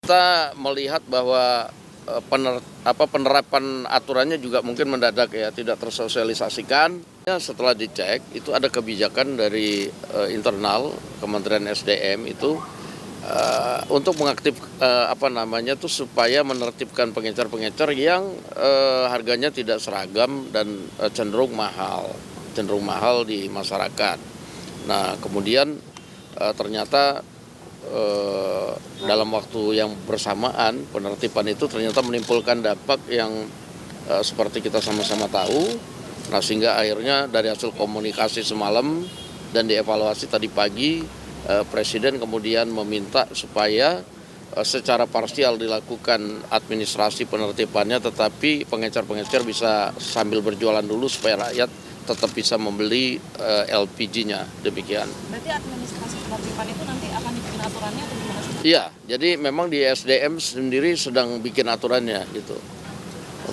kita melihat bahwa penerapan aturannya juga mungkin mendadak ya, tidak tersosialisasikan. Setelah dicek itu ada kebijakan dari internal Kementerian SDM itu untuk mengaktif supaya menertibkan pengecer-pengecer yang harganya tidak seragam dan cenderung mahal di masyarakat. Nah, kemudian ternyata dalam waktu yang bersamaan penertiban itu ternyata menimbulkan dampak yang seperti kita sama-sama tahu. Nah, sehingga akhirnya dari hasil komunikasi semalam dan dievaluasi tadi pagi, Presiden kemudian meminta supaya secara parsial dilakukan administrasi penertibannya, tetapi pengecer-pengecer bisa sambil berjualan dulu supaya rakyat tetap bisa membeli LPG-nya, demikian. Berarti administrasi penertiban itu nanti akan dibikin aturannya atau gimana sih? Iya, jadi memang di SDM sendiri sedang bikin aturannya gitu.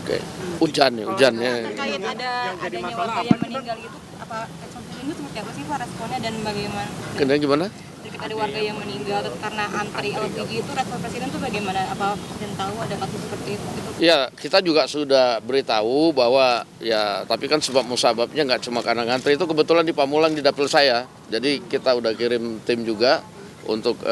Oke, hujannya. Terkait adanya warga yang meninggal itu, apa ini seperti apa sih Pak responnya dan bagaimana? Gimana? Terkait ada warga yang meninggal karena antri LPG itu, respon Presiden itu bagaimana? Apa Presiden tahu ada kasus seperti itu? Ya, kita juga sudah beritahu bahwa ya, tapi kan sebab musababnya nggak cuma karena ngantri. Itu kebetulan di Pamulang di dapil saya. Jadi kita udah kirim tim juga untuk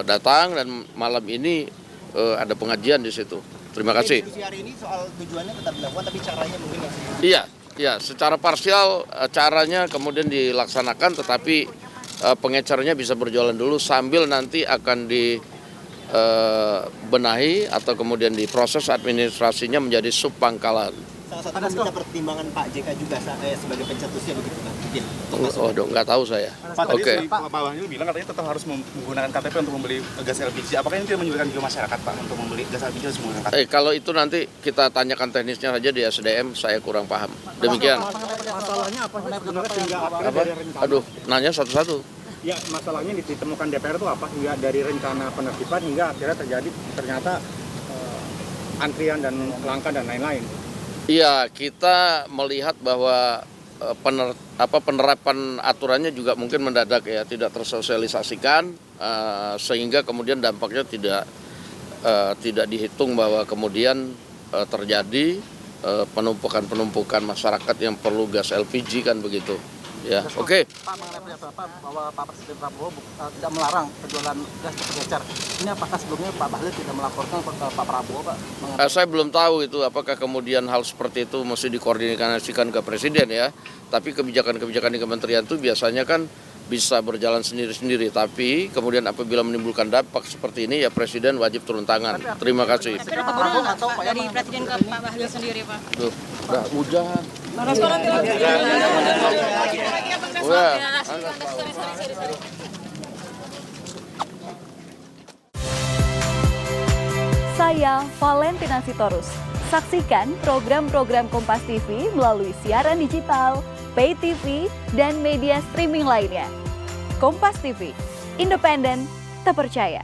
datang dan malam ini ada pengajian di situ. Terima kasih. Diskusi hari ini soal tujuannya tetap dilakukan, tapi caranya mungkin masih. Iya, secara parsial caranya kemudian dilaksanakan, tetapi pengecernya bisa berjualan dulu sambil nanti akan dibenahi atau kemudian diproses administrasinya menjadi subpangkalan. Salah satu minta pertimbangan Pak JK juga sebagai pencetusnya begitu Pak. Nggak tahu saya. Pak, Oke. Pak Bahlil bilang katanya tetap harus menggunakan KTP untuk membeli gas LPG. Apakah ini tidak menyulitkan juga masyarakat Pak untuk membeli gas LPG harus menggunakan KTP? Kalau itu nanti kita tanyakan teknisnya saja di SDM, saya kurang paham. Demikian. Masalahnya apa sehingga Aduh, nanya satu-satu. Ya, masalahnya ditemukan DPR itu apa hingga dari rencana penertiban hingga akhirnya ternyata antrian dan langka dan lain-lain. Iya, kita melihat bahwa penerapan aturannya juga mungkin mendadak ya, tidak tersosialisasikan, sehingga kemudian dampaknya tidak dihitung bahwa kemudian terjadi penumpukan masyarakat yang perlu gas LPG kan begitu. Ya, oke. Pak, mengenai pernyataan bahwa Pak Presiden Prabowo tidak melarang penjualan gas ke pengecer. Ini apakah sebelumnya Pak Bahlil tidak melaporkan ke Pak Prabowo, Pak? Saya belum tahu itu apakah kemudian hal seperti itu mesti dikoordinasikan ke Presiden ya. Tapi kebijakan-kebijakan di kementerian itu biasanya kan bisa berjalan sendiri-sendiri. Tapi kemudian apabila menimbulkan dampak seperti ini ya Presiden wajib turun tangan. Terima kasih. Tapi ada teguran Pak dari Presiden ke Pak Bahlil sendiri Pak? Tuh, udah hujan. Saya Valentina Sitorus. Saksikan program-program Kompas TV melalui siaran digital, pay TV, dan media streaming lainnya. Kompas TV, independen, terpercaya.